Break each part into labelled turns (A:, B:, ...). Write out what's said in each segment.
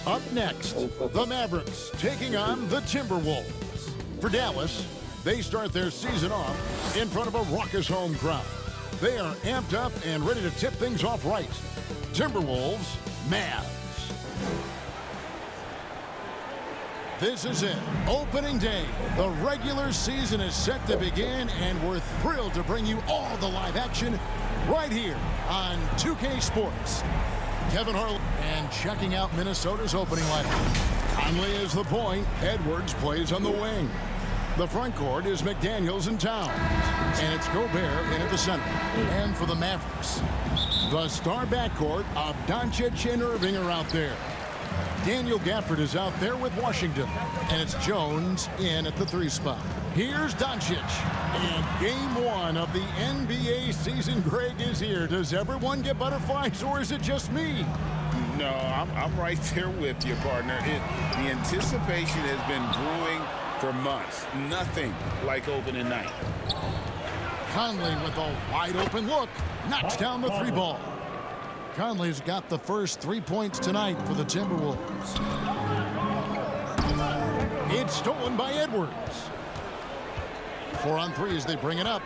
A: Up next, the Mavericks taking on the Timberwolves. For Dallas, they start their season off in front of a raucous home crowd. They are amped up and ready to tip things off right. Timberwolves, Mavs. This is it. Opening day. The regular season is set to begin, and we're thrilled to bring you all the live action right here on 2K Sports. Kevin Harlan and checking out Minnesota's opening lineup. Conley is the point. Edwards plays on the wing. The front court is McDaniels and Towns. And it's Gobert in at the center. And for the Mavericks, the star backcourt of Doncic and Irving are out there. Daniel Gafford is out there with Washington. And it's Jones in at the 3 spot. Here's Doncic. And game 1 of the NBA season, Greg, is here. Does everyone get butterflies, or is it just me?
B: No, I'm right there with you, partner. The anticipation has been brewing for months. Nothing like opening night.
A: Conley with a wide open look. Knocks down the 3 ball. Conley's got the first 3 points tonight for the Timberwolves. It's stolen by Edwards. 4 on 3 as they bring it up.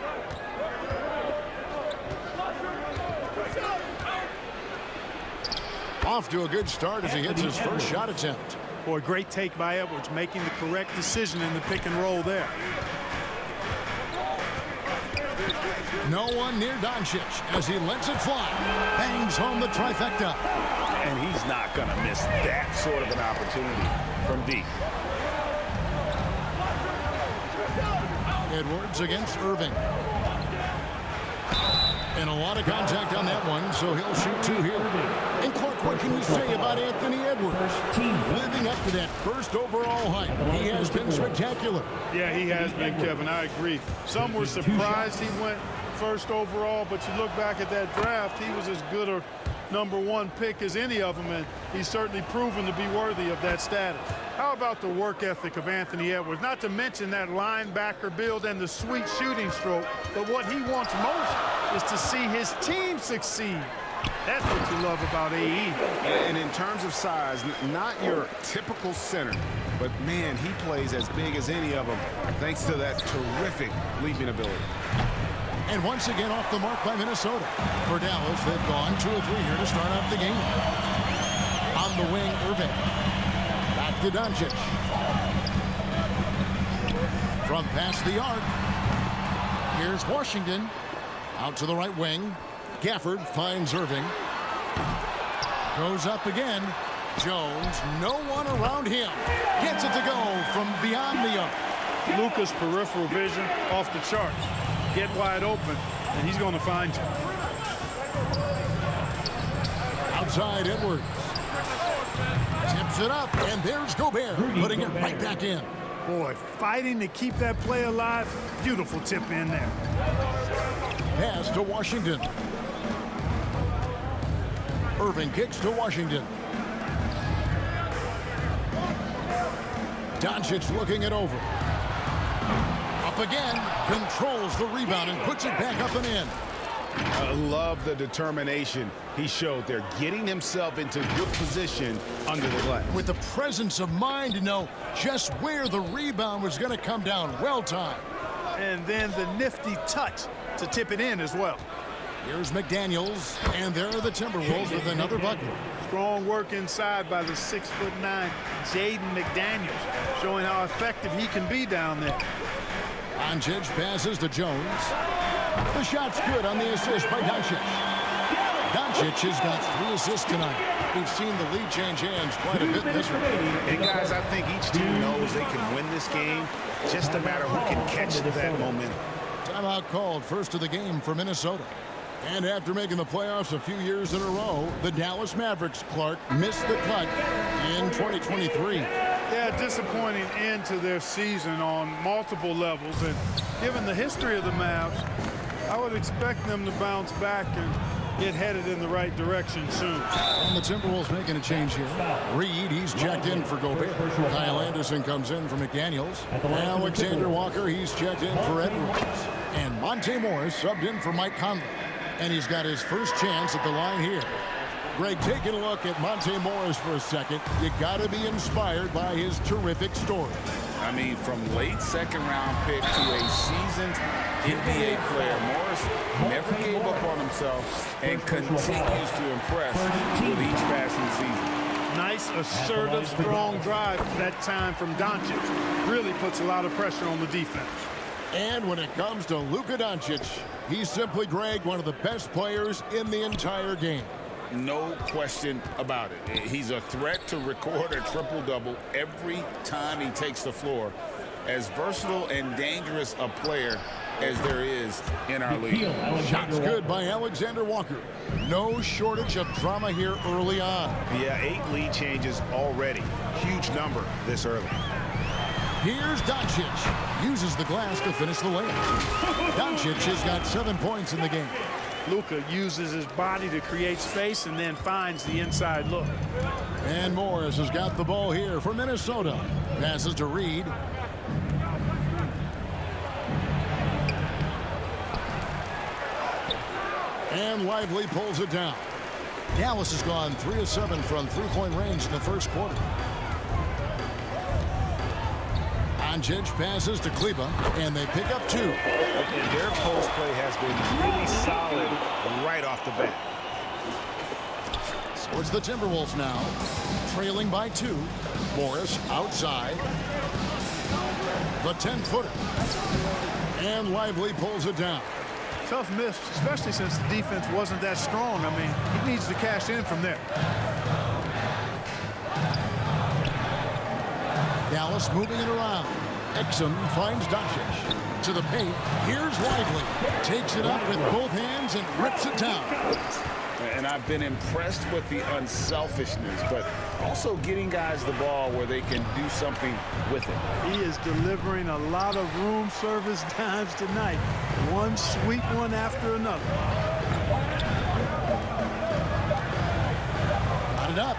A: Off to a good start as he hits his first shot attempt.
C: Boy, great take by Edwards, making the correct decision in the pick and roll there.
A: No one near Doncic as he lets it fly. Bangs home the trifecta.
B: And he's not going to miss that sort of an opportunity from deep.
A: Edwards against Irving. And a lot of contact on that one, so he'll shoot 2 here. And Clark, what can you say about Anthony Edwards? Living up to that first overall hype, he has been spectacular.
C: Yeah, he has been, Kevin. I agree. Some were surprised he went first overall, but you look back at that draft, he was as good a #1 pick as any of them, and he's certainly proven to be worthy of that status. How about the work ethic of Anthony Edwards? Not to mention that linebacker build and the sweet shooting stroke, but what he wants most is to see his team succeed. That's what you love about AE.
B: And in terms of size, not your typical center, but man, he plays as big as any of them thanks to that terrific leaping ability.
A: And once again off the mark by Minnesota. For Dallas, they've gone 2 of 3 here to start off the game. On the wing, Irving. Back to Doncic. From past the arc. Here's Washington. Out to the right wing. Gafford finds Irving. Goes up again. Jones, no one around him. Gets it to go from beyond the arc.
C: Luka's peripheral vision off the charts. Get wide open, and he's going to find you.
A: Outside Edwards. Tips it up, and there's Gobert, putting it right back in.
C: Boy, fighting to keep that play alive. Beautiful tip in there.
A: Pass to Washington. Irving kicks to Washington. Doncic looking it over. Up again, controls the rebound and puts it back up and in.
B: I love the determination he showed there, getting himself into good position under the glass.
A: With the presence of mind to know just where the rebound was going to come down. Well timed.
C: And then the nifty touch to tip it in as well.
A: Here's McDaniels, and there are the Timberwolves with another bucket.
C: Strong work inside by the 6'9" Jaden McDaniels, showing how effective he can be down there.
A: Doncic passes to Jones. The shot's good on the assist by Doncic. Doncic has got 3 assists tonight. We've seen the lead change hands quite a bit in this one.
B: And guys, I think each team knows they can win this game. Just a matter who can catch that momentum.
A: Timeout called, first of the game for Minnesota. And after making the playoffs a few years in a row, the Dallas Mavericks, Clark, missed the cut in 2023.
C: Yeah, disappointing end to their season on multiple levels. And given the history of the Mavs, I would expect them to bounce back and get headed in the right direction soon.
A: And the Timberwolves making a change here. Reed, he's checked in for Gobert. Kyle Anderson comes in for McDaniels. Alexander Walker, he's checked in for Edwards. And Monte Morris subbed in for Mike Conley. And he's got his first chance at the line here. Greg, taking a look at Monte Morris for a second, you got to be inspired by his terrific story.
B: I mean, from late second-round pick to a seasoned NBA player, Morris never gave up on himself and continues to impress with each passing season.
C: Nice, assertive, strong drive that time from Doncic. Really puts a lot of pressure on the defense.
A: And when it comes to Luka Doncic, he's simply, Greg, one of the best players in the entire game.
B: No question about it. He's a threat to record a triple-double every time he takes the floor. As versatile and dangerous a player as there is in our league.
A: Shots good by Alexander Walker. No shortage of drama here early on.
B: Yeah, 8 lead changes already. Huge number this early.
A: Here's Doncic. Uses the glass to finish the layup. Doncic has got 7 points in the game.
C: Luka uses his body to create space and then finds the inside look.
A: And Morris has got the ball here for Minnesota. Passes to Reed. And Lively pulls it down. Dallas has gone 3 of 7 from three-point range in the first quarter. Doncic passes to Kleba, and they pick up 2.
B: And their post play has been really solid right off the bat.
A: So it's the Timberwolves now, trailing by 2. Morris outside. The 10-footer. And Lively pulls it down.
C: Tough miss, especially since the defense wasn't that strong. I mean, he needs to cash in from there.
A: Dallas moving it around. Exum finds Doncic. To the paint. Here's Lively. Takes it up with both hands and rips it down.
B: And I've been impressed with the unselfishness, but also getting guys the ball where they can do something with it.
C: He is delivering a lot of room service times tonight. One sweet one after another.
A: Got it up.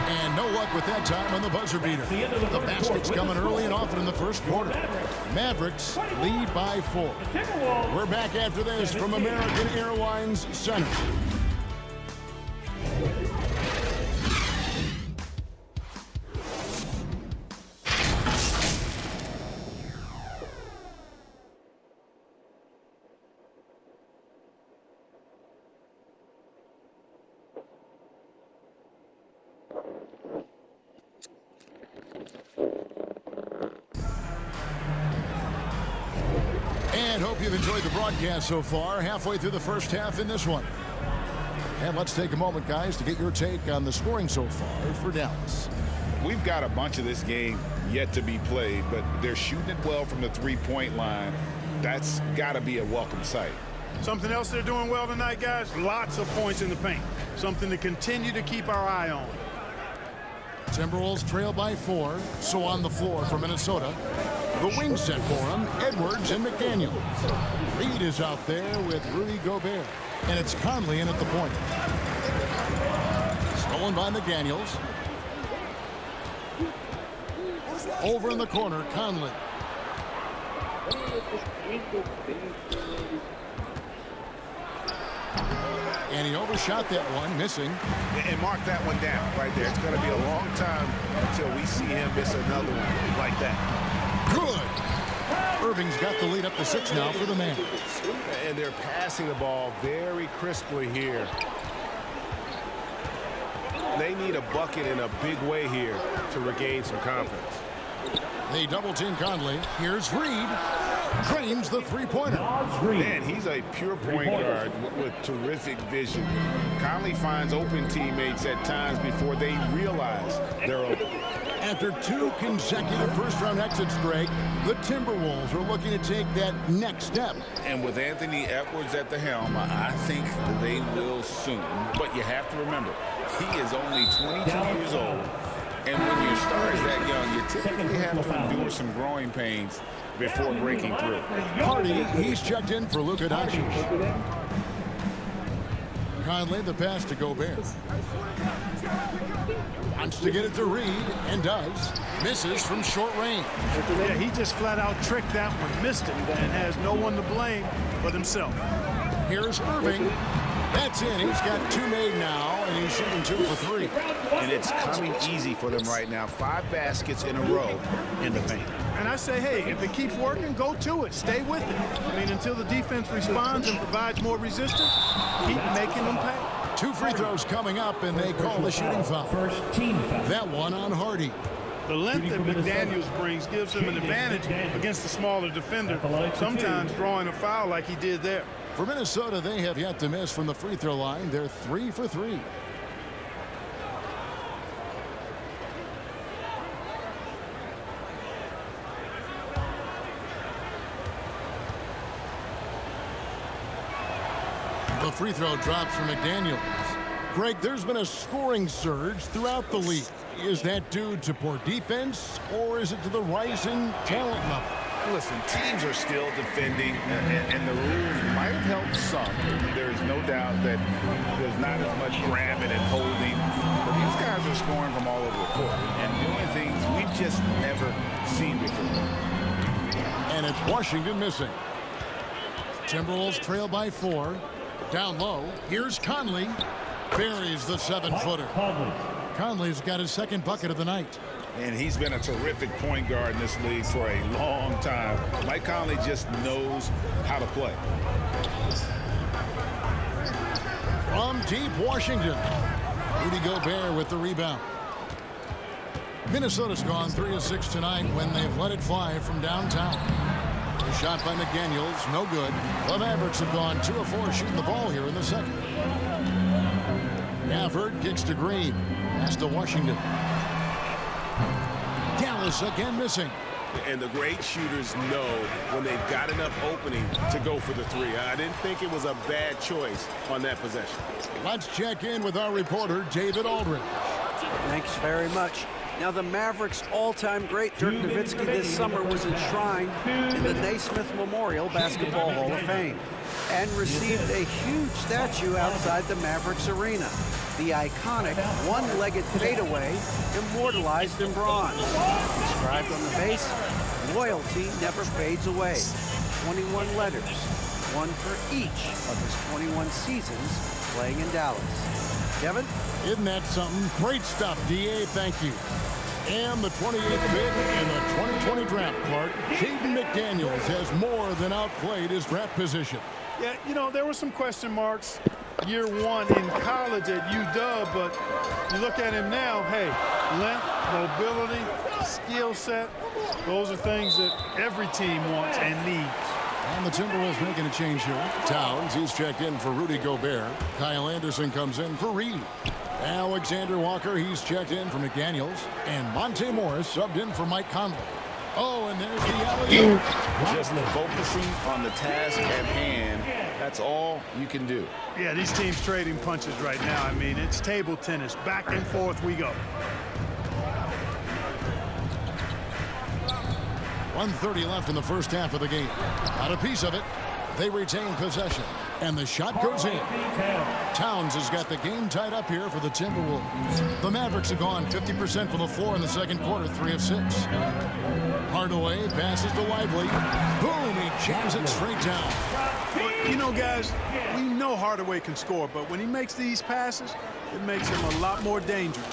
A: And no luck with that time on the buzzer beater. The basket's coming early and often in the first quarter. Mavericks lead by 4. We're back after this from American Airlines Center. And hope you've enjoyed the broadcast so far. Halfway through the first half in this one. And let's take a moment, guys, to get your take on the scoring so far for Dallas.
B: We've got a bunch of this game yet to be played, but they're shooting it well from the three-point line. That's got to be a welcome sight.
C: Something else they're doing well tonight, guys? Lots of points in the paint. Something to continue to keep our eye on.
A: Timberwolves trail by 4. So on the floor for Minnesota. The wing set for him, Edwards and McDaniels. Reed is out there with Rudy Gobert. And it's Conley in at the point. Stolen by McDaniels. Over in the corner, Conley. And he overshot that one, missing.
B: And mark that one down right there. It's going to be a long time until we see him miss another one like that.
A: Good. Irving's got the lead up to 6 now for the man.
B: And they're passing the ball very crisply here. They need a bucket in a big way here to regain some confidence.
A: They double team Conley. Here's Reed. Drains the three-pointer.
B: Man, he's a pure point guard with terrific vision. Conley finds open teammates at times before they realize they're open.
A: After 2 consecutive first-round exits, Greg, the Timberwolves are looking to take that next step.
B: And with Anthony Edwards at the helm, I think they will soon. But you have to remember, he is only 22 years old. And when your star is that young, you typically have to endure some growing pains before breaking through.
A: Hardy, he's checked in for Luka Doncic. Conley, the pass to Gobert. Wants to get it to Reed, and does. Misses from short range.
C: Yeah, he just flat out tricked that one, missed it, and has no one to blame but himself.
A: Here's Irving. That's in. He's got 2 made now, He's shooting 2 for 3.
B: And it's coming easy for them right now. 5 baskets in a row in the paint.
C: And I say, hey, if it keeps working, go to it. Stay with it. I mean, until the defense responds and provides more resistance, keep making them pay.
A: 2 free throws coming up, and they call the shooting foul.
D: First team foul.
A: That one on Hardy.
C: The length that McDaniels brings gives him an advantage against the smaller defender, sometimes drawing a foul like he did there.
A: For Minnesota, they have yet to miss from the free throw line. They're 3 for 3. The free throw drops for McDaniels. Greg, there's been a scoring surge throughout the league. Is that due to poor defense, or is it to the rise in talent level?
B: Listen, teams are still defending, and the rules might help some. There's no doubt that there's not as much grabbing and holding. But these guys are scoring from all over the court and doing things we've just never seen before.
A: And it's Washington missing. Timberwolves trail by 4. Down low, here's Conley. Buries the 7-footer. Conley's got his second bucket of the night.
B: And he's been a terrific point guard in this league for a long time. Mike Conley just knows how to play.
A: From deep Washington, Rudy Gobert with the rebound. Minnesota's gone 3 of 6 tonight when they've let it fly from downtown. A shot by McDaniels, no good. The Mavericks have gone 2 of 4 shooting the ball here in the second. Gafford kicks to Green. Pass to Washington. Dallas again missing.
E: And the great shooters know when they've got enough opening to go for the 3. I didn't think it was a bad choice on that possession.
A: Let's check in with our reporter, David Aldridge.
F: Thanks very much. Now, the Mavericks' all-time great Dirk Nowitzki this summer was enshrined in the Naismith Memorial Basketball Hall of Fame and received a huge statue outside the Mavericks arena. The iconic one-legged fadeaway immortalized in bronze. Inscribed on the base, loyalty never fades away. 21 letters, one for each of his 21 seasons playing in Dallas. Kevin?
A: Isn't that something? Great stuff, D.A. Thank you. And the 28th pick in the 2020 draft, Clark. Jaden McDaniels has more than outplayed his draft position.
C: Yeah, you know, there were some question marks year 1 in college at UW, but you look at him now, hey, length, mobility, skill set, those are things that every team wants and needs.
A: And the Timberwolves making a change here. Towns, he's checked in for Rudy Gobert. Kyle Anderson comes in for Reed. Alexander Walker, he's checked in for McDaniels. And Monte Morris subbed in for Mike Conley. Oh, and there's the alley-oop.
B: Just focusing on the task at hand, that's all you can do.
C: Yeah, these teams trading punches right now. I mean, it's table tennis. Back and forth we go.
A: 1:30 left in the first half of the game. Got a piece of it. They retain possession. And the shot goes in. Towns has got the game tied up here for the Timberwolves. The Mavericks have gone 50% from the floor in the second quarter, 3 of 6. Hardaway passes to Lively. Boom, he jams it straight down.
C: Well, you know, guys, we know Hardaway can score, but when he makes these passes, it makes him a lot more dangerous.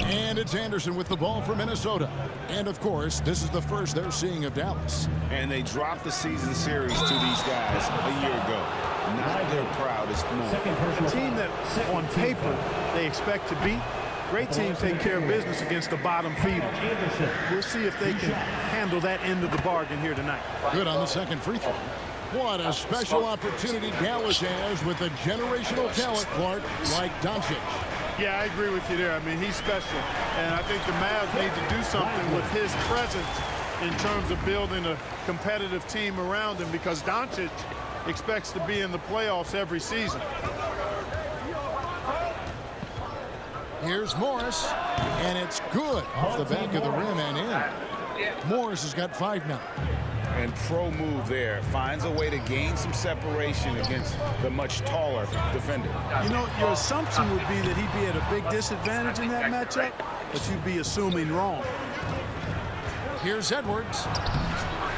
A: And it's Anderson with the ball for Minnesota. And, of course, this is the first they're seeing of Dallas.
B: And they dropped the season series to these guys a year ago. Not their proudest moment.
C: A team that, on paper, they expect to beat. Great teams taking care of business against the bottom feeder. We'll see if they can handle that end of the bargain here tonight.
A: Good on the second free throw. What a special opportunity Dallas has with a generational talent, Clark, like Doncic.
C: Yeah, I agree with you there. I mean, he's special. And I think the Mavs need to do something with his presence in terms of building a competitive team around him, because Doncic expects to be in the playoffs every season.
A: Here's Morris, and it's good off the back of the rim and in. Morris has got 5 now.
B: And pro move there. Finds a way to gain some separation against the much taller defender.
C: You know, your assumption would be that he'd be at a big disadvantage in that matchup, but you'd be assuming wrong.
A: Here's Edwards.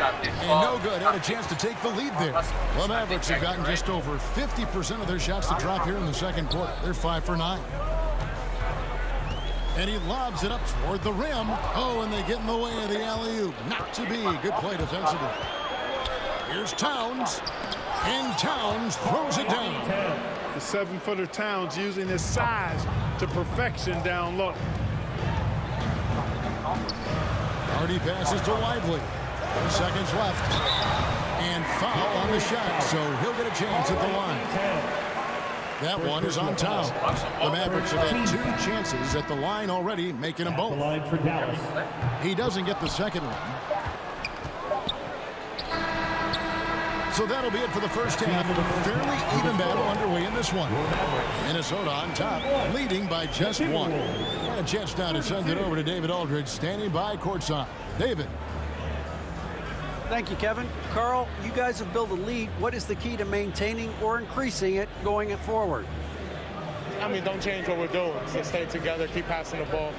A: And no good. Had a chance to take the lead there. The Mavericks have gotten just over 50% of their shots to drop here in the second quarter. They're 5 for 9. And he lobs it up toward the rim. Oh, and they get in the way of the alley-oop. Not to be. Good play defensively. Here's Towns. And Towns throws it down.
C: The 7-footer Towns using his size to perfection down low.
A: Hardy passes to Lively. 4 seconds left. And foul on the shot, so he'll get a chance at the line. That one is on Towns. The Mavericks have had 2 chances at the line already, making them both. He doesn't get the second one. So that'll be it for the first half. Fairly even battle underway in this one. Minnesota on top, leading by just 1. And a chance now to send it over to David Aldridge, standing by courtside. David.
F: Thank you, Kevin. Carl, you guys have built a lead. What is the key to maintaining or increasing it going forward?
D: I mean, don't change what we're doing. So stay together, keep passing the ball,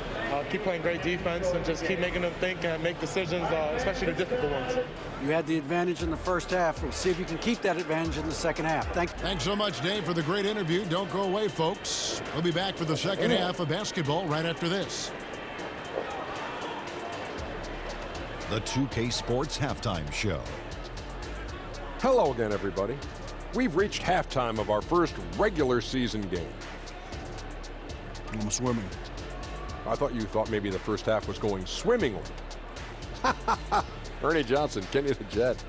D: keep playing great defense, and just keep making them think and make decisions, especially the difficult ones.
F: You had the advantage in the first half. We'll see if you can keep that advantage in the second half.
A: Thanks so much, Dave, for the great interview. Don't go away, folks. We'll be back for the second half of basketball right after this.
G: The 2K Sports Halftime Show.
H: Hello again, everybody. We've reached halftime of our first regular season game.
A: I'm swimming.
H: I thought you thought maybe the first half was going swimmingly. Ernie Johnson, Kenny the Jet.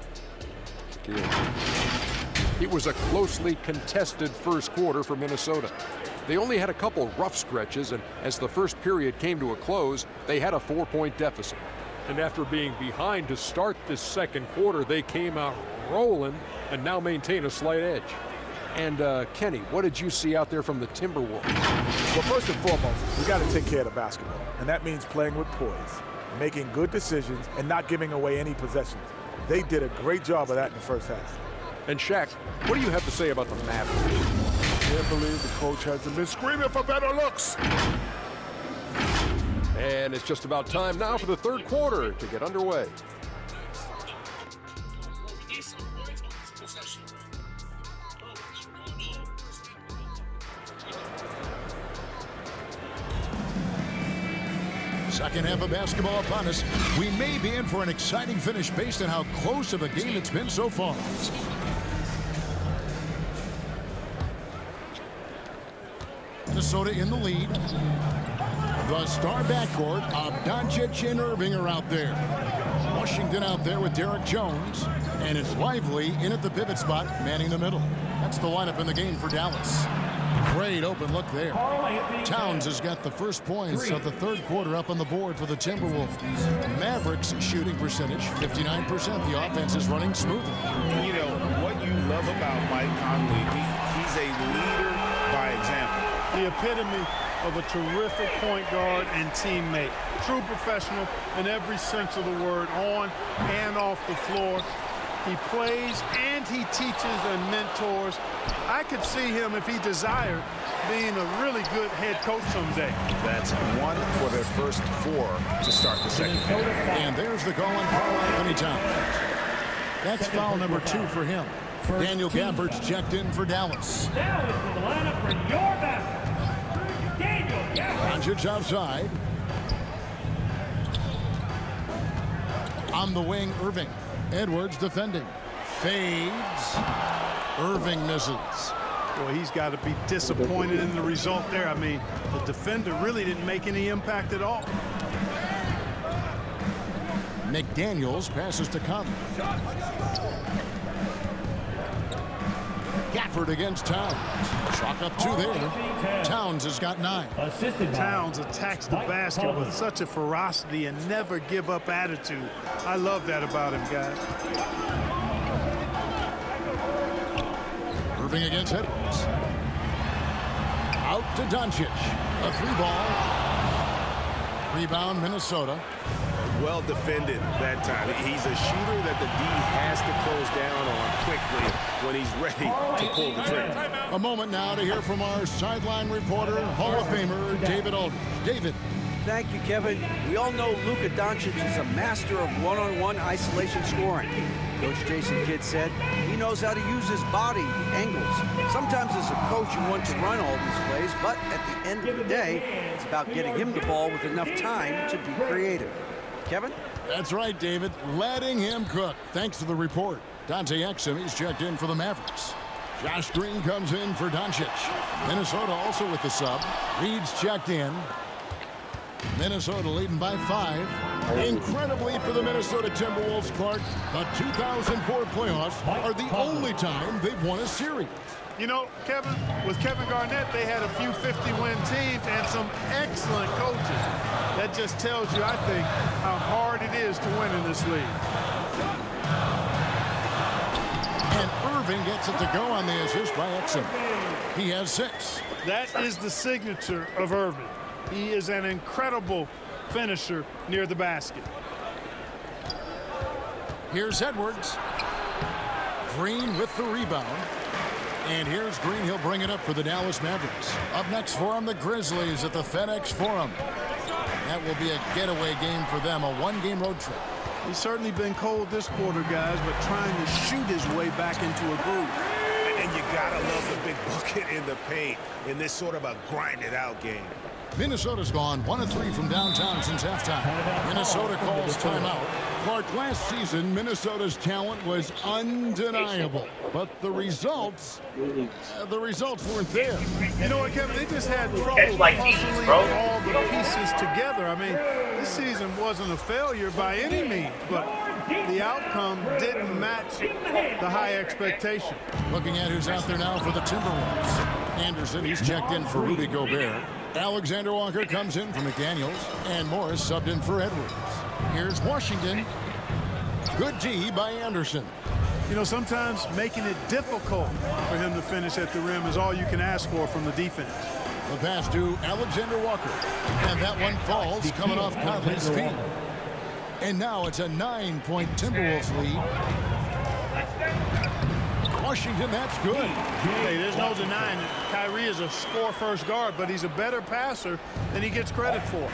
H: It was a closely contested first quarter for Minnesota. They only had a couple rough stretches, and as the first period came to a close, they had a 4-point deficit. And after being behind to start this second quarter, they came out rolling and now maintain a slight edge. And Kenny, what did you see out there from the Timberwolves?
I: Well, first and foremost, we got to take care of the basketball. And that means playing with poise, making good decisions, and not giving away any possessions. They did a great job of that in the first half.
H: And Shaq, what do you have to say about the Mavericks?
I: I can't believe the coach hasn't been screaming for better looks.
H: And it's just about time now for the third quarter to get underway.
A: Second half of basketball upon us. We may be in for an exciting finish based on how close of a game it's been so far. Minnesota in the lead. The star backcourt of Doncic and Irving are out there. Washington out there with Derek Jones. And it's Lively in at the pivot spot, manning the middle. That's the lineup in the game for Dallas. Great open look there. Towns has got the first points of the third quarter up on the board for the Timberwolves. Mavericks shooting percentage, 59%. The offense is running smoothly.
B: You know, what you love about Mike Conley, he's a leader by example.
C: The epitome of a terrific point guard and teammate. True professional in every sense of the word, on and off the floor. He plays and he teaches and mentors. I could see him, if he desired, being a really good head coach someday.
B: That's 1 for their first 4 to start the second half.
A: And there's the call on Karl Anthony Towns. That's foul number 2 for him. Daniel Gafford's checked in for Dallas.
J: Now into the lineup for your Mavericks. Daniel Gafford.
A: Doncic outside. On the wing, Irving. Edwards defending. Fades. Irving misses.
C: Boy, he's got to be disappointed in the result there. I mean, the defender really didn't make any impact at all.
A: McDaniels passes to Conley. Gafford against Towns. Chalk up 2 there. Towns has got 9.
C: Towns attacks the basket with such a ferocity and never give up attitude. I love that about him, guys.
A: Irving against Edwards. Out to Doncic. A 3-ball. Rebound, Minnesota.
E: Well defended that time. He's a shooter that the D has to close down on quickly when he's ready to pull the trigger.
A: A moment now to hear from our sideline reporter, Hall of Famer David Aldridge. David.
F: Thank you, Kevin. We all know Luka Doncic is a master of one-on-one isolation scoring. Coach Jason Kidd said he knows how to use his body, the angles. Sometimes as a coach you want to run all these plays, but at the end of the day, it's about getting him the ball with enough time to be creative. Kevin?
A: That's right, David. Letting him cook. Thanks to the report. Dante Exum, he's checked in for the Mavericks. Josh Green comes in for Doncic. Minnesota also with the sub. Reed's checked in. Minnesota leading by 5. Incredibly for the Minnesota Timberwolves, Clark, the 2004 playoffs are the only time they've won a series.
C: You know, Kevin, with Kevin Garnett, they had a few 50-win teams and some excellent coaches. That just tells you, I think, how hard it is to win in this league.
A: And Irving gets it to go on the assist by Exum. He has 6.
C: That is the signature of Irving. He is an incredible finisher near the basket.
A: Here's Edwards. Green with the rebound. And here's Green. He'll bring it up for the Dallas Mavericks. Up next for him, the Grizzlies at the FedEx Forum. That will be a getaway game for them, a one-game road trip.
C: He's certainly been cold this quarter, guys, but trying to shoot his way back into a groove.
E: And you gotta love the big bucket in the paint in this sort of a grinded-out game.
A: Minnesota's gone 1 of 3 from downtown since halftime. Minnesota calls timeout. Clark, last season, Minnesota's talent was undeniable, but the results weren't there.
C: You know what, Kevin? They just had trouble puzzling all the pieces together. I mean, this season wasn't a failure by any means, but the outcome didn't match the high expectation.
A: Looking at who's out there now for the Timberwolves. Anderson, he's checked in for Rudy Gobert. Alexander Walker comes in for McDaniels, and Morris subbed in for Edwards. Here's Washington. Good D by Anderson.
C: You know, sometimes making it difficult for him to finish at the rim is all you can ask for from the defense.
A: The pass to Alexander Walker. And that one falls coming off Conley's feet. And now it's a 9-point Timberwolves lead. Washington, that's good.
C: Hey, there's no denying it. Kyrie is a score-first guard, but he's a better passer than he gets credit for.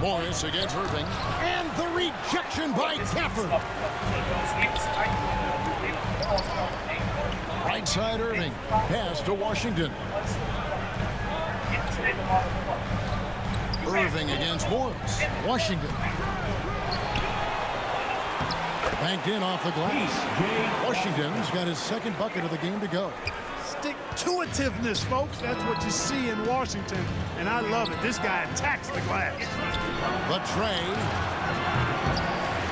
A: Morris against Irving. And the rejection by Keffer. Right side Irving. Pass to Washington. Irving against Morris. Washington. Banked in off the glass. Washington's got his second bucket of the game to go.
C: Stick-to-itiveness, folks. That's what you see in Washington, and I love it. This guy attacks the glass.
A: The tray.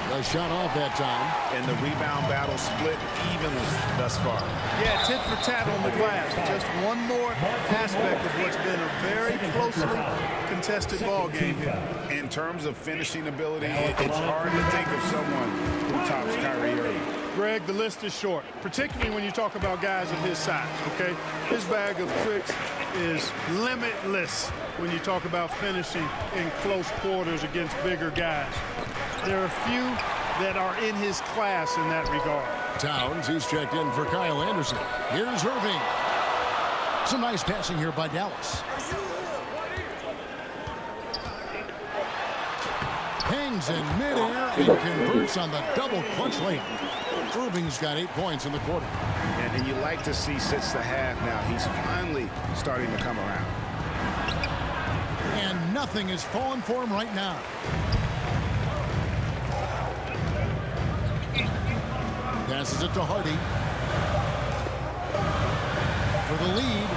A: The shot off that time.
E: And the rebound battle split evenly thus far.
C: Yeah, tit for tat on the glass. Just one more aspect of what's been a very closely contested ball game here.
B: In terms of finishing ability, it's hard to think of someone who tops Kyrie Irving.
C: Greg, the list is short, particularly when you talk about guys of his size, okay? His bag of tricks is limitless when you talk about finishing in close quarters against bigger guys. There are a few that are in his class in that regard.
A: Towns, he's checked in for Kyle Anderson. Here's Irving. Some nice passing here by Dallas. Hangs in midair and converts on the double clutch layup. Irving's got 8 points in the quarter.
E: And you like to see since the half now, he's finally starting to come around.
A: And nothing is falling for him right now. Passes it to Hardy. For the lead.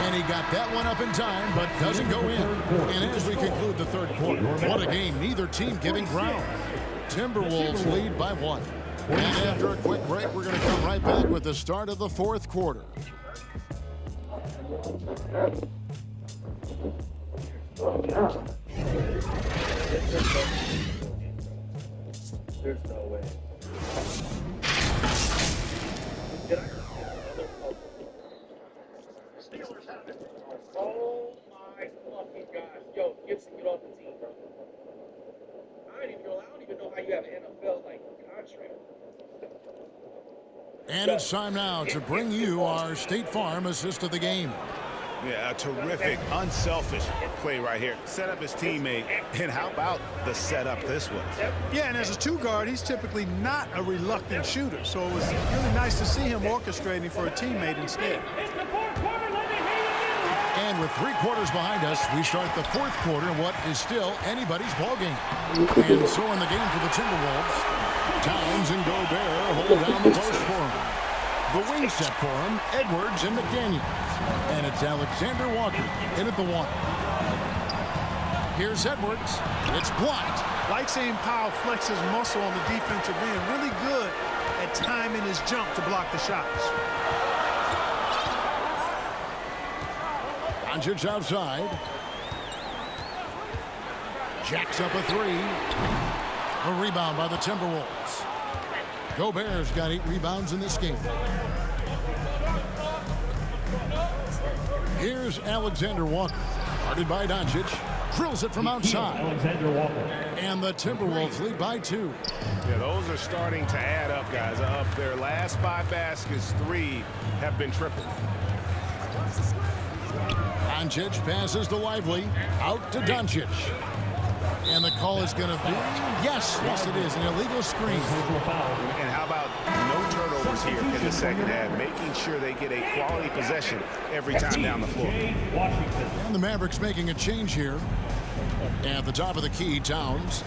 A: And he got that one up in time, but doesn't go in. And as we conclude the third quarter, what a game. Neither team giving ground. Timberwolves lead by 1. And after a quick break, we're going to come right back with the start of the fourth quarter.
J: There's no way. Oh my fucking gosh. Yo, Gibson, get off the team, bro. I don't even know how you have an NFL like contract.
A: And it's time now to bring you our State Farm assist of the game.
E: Yeah, a terrific, unselfish play right here. Set up his teammate, and how about the setup this was?
C: Yeah, and as a two-guard, he's typically not a reluctant shooter, so it was really nice to see him orchestrating for a teammate instead.
A: And with 3 quarters behind us, we start the 4th quarter in what is still anybody's ball game. And so in the game for the Timberwolves, Towns and Gobert hold down the post for him. The wing set for him, Edwards and McDaniels. And it's Alexander Walker in at the 1. Here's Edwards. It's blocked.
C: Like seeing Powell flex his muscle on the defensive end. Really good at timing his jump to block the shots.
A: Doncic outside. Jacks up a 3. A rebound by the Timberwolves. Gobert's got 8 rebounds in this game. Here's Alexander Walker. Guarded by Doncic. Drills it from outside.
K: Alexander Walker.
A: And the Timberwolves lead by 2.
E: Yeah, those are starting to add up, guys. Of their last 5 baskets, 3 have been tripled.
A: Doncic passes to Lively. Out to Doncic. And the call is going to be, yes, it is, an illegal screen.
E: And how about no turnovers here in the second half, making sure they get a quality possession every time down the floor.
A: And the Mavericks making a change here. At the top of the key, Towns.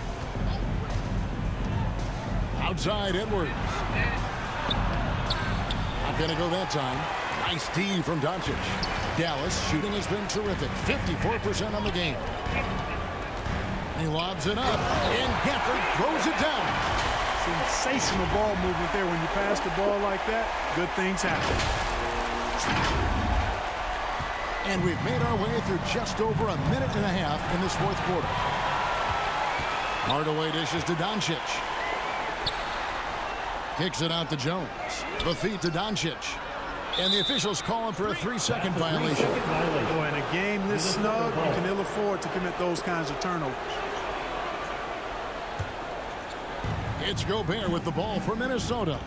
A: Outside, Edwards. Not going to go that time. Nice D from Doncic. Dallas shooting has been terrific. 54% on the game. He lobs it up, and Gafford throws it down.
C: Sensational ball movement there. When you pass the ball like that, good things happen.
A: And we've made our way through just over a minute and a half in this 4th quarter. Hardaway dishes to Doncic. Kicks it out to Jones. The feed to Doncic. And the officials calling for a 3-second violation.
C: Boy, in a game this snug, you can ill afford to commit those kinds of turnovers.
A: It's Gobert with the ball for Minnesota.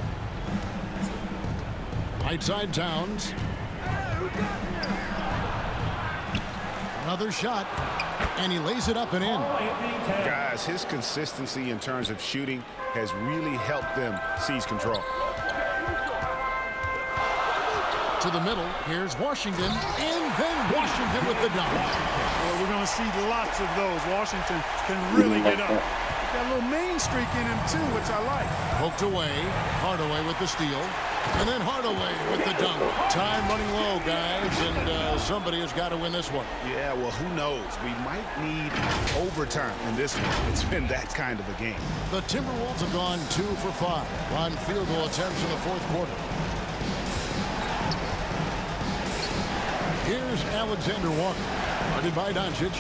A: Right side, Towns. Another shot, and he lays it up and in.
E: Guys, his consistency in terms of shooting has really helped them seize control.
A: To the middle, here's Washington, and then Washington with the dunk.
C: Well, we're going to see lots of those. Washington can really get up. Got a little main streak in him, too, which I like.
A: Poked away. Hardaway with the steal. And then Hardaway with the dunk. Time running low, guys, and somebody has got to win this one.
E: Yeah, well, who knows? We might need overtime in this one. It's been that kind of a game.
A: The Timberwolves have gone 2 for 5 on field goal attempts in the 4th quarter. Here's Alexander Walker. Guarded by Doncic.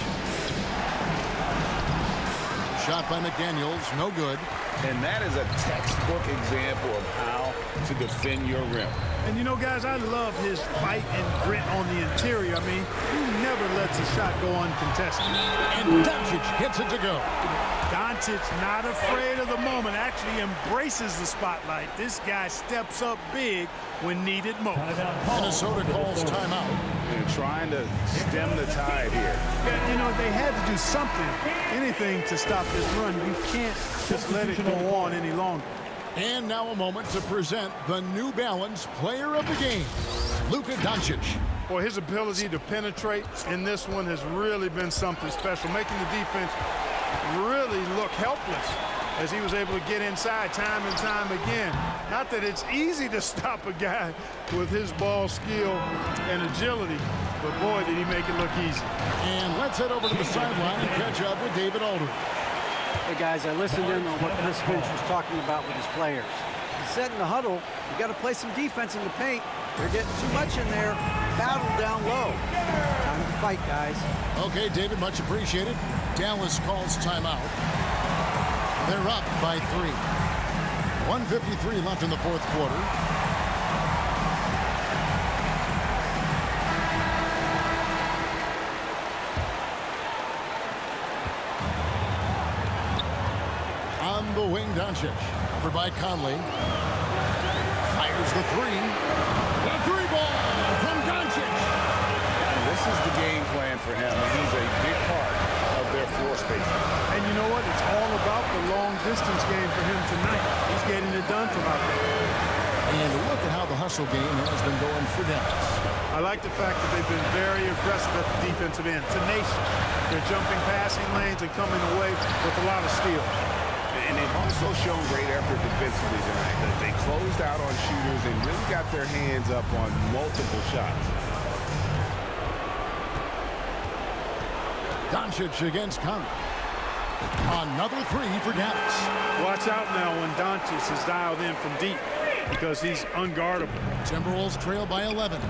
A: Shot by McDaniels, no good.
B: And that is a textbook example of how to defend your rim.
C: And you know, guys, I love his fight and grit on the interior. I mean, he never lets a shot go uncontested.
A: And Doncic gets it to go.
C: Doncic not afraid of the moment, actually embraces the spotlight. This guy steps up big when needed most.
A: Minnesota calls timeout.
E: And trying to stem the tide here.
C: Yeah, you know, they had to do something, anything to stop this run. You can't just let it go on any longer.
A: And now a moment to present the New Balance Player of the Game, Luka Doncic.
C: Boy, his ability to penetrate in this one has really been something special, making the defense really look helpless as he was able to get inside time and time again. Not that it's easy to stop a guy with his ball skill and agility, but boy, did he make it look easy.
A: And let's head over to the sideline and catch up with David Aldridge.
F: Hey, guys, I listened in on what Chris Finch was talking about with his players. He said in the huddle, you got to play some defense in the paint. They're getting too much in there. Battle down low. Time to fight, guys.
A: Okay, David, much appreciated. Dallas calls timeout. They're up by 3. 1:53 left in the 4th quarter. On the wing, Doncic. Over by Conley. Fires the 3. The 3 ball from Doncic.
E: This
A: Hustle game has been going for Dallas.
C: I like the fact that they've been very aggressive at the defensive end. Tenacious. They're jumping passing lanes and coming away with a lot of steals.
E: And they've also shown great effort defensively tonight. They closed out on shooters and really got their hands up on multiple shots.
A: Doncic against Conley. Another three for Dallas.
C: Watch out now when Doncic is dialed in from deep because he's unguardable.
A: Timberwolves trail by 11.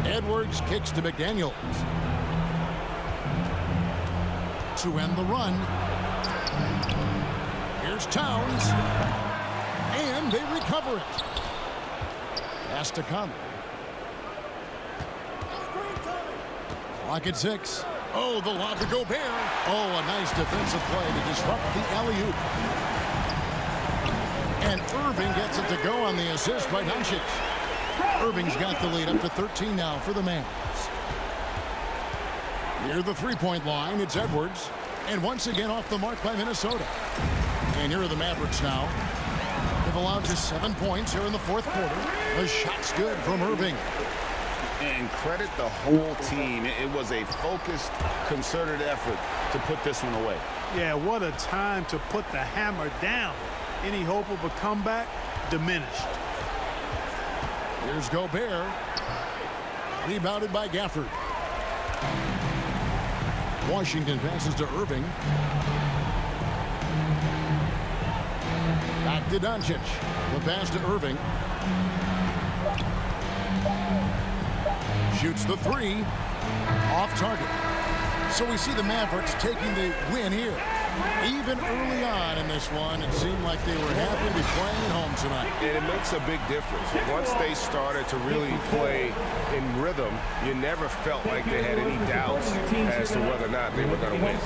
A: Edwards kicks to McDaniels. To end the run. Here's Towns. And they recover it. Pass to Conley. Clock at 6. Oh, the lob to Gobert. Oh, a nice defensive play to disrupt the alley-oop. And Irving gets it to go on the assist by Doncic. Irving's got the lead up to 13 now for the Mavs. Near the three-point line, it's Edwards. And once again off the mark by Minnesota. And here are the Mavericks now. They've allowed just 7 points here in the fourth quarter. The shot's good from Irving.
B: And credit the whole team. It was a focused, concerted effort to put this one away.
C: Yeah, what a time to put the hammer down. Any hope of a comeback diminished.
A: Here's Gobert. Rebounded by Gafford. Washington passes to Irving. Back to Doncic. The pass to Irving. Shoots the three. Off target. So we see the Mavericks taking the win here. Even early on in this one, it seemed like they were happy to be playing at home tonight.
E: And it makes a big difference. Once they started to really play in rhythm, you never felt like they had any doubts as to whether or not they were going to win.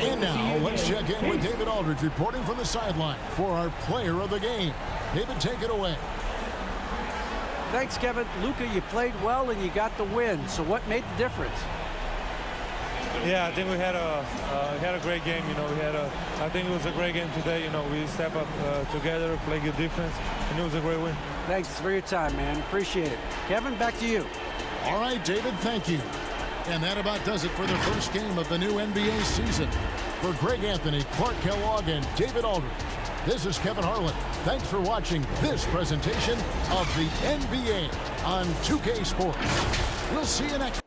A: And now, let's check in with David Aldridge reporting from the sideline for our player of the game. David, take it away.
F: Thanks, Kevin. Luka, you played well and you got the win. So what made the difference?
D: Yeah, I think we had a great game. You know, I think it was a great game today. You know, we step up together, play good defense, and it was a great win.
F: Thanks for your time, man. Appreciate it. Kevin, back to you.
A: All right, David, thank you. And that about does it for the first game of the new NBA season. For Greg Anthony, Clark Kellogg, and David Aldridge, this is Kevin Harlan. Thanks for watching this presentation of the NBA on 2K Sports. We'll see you next.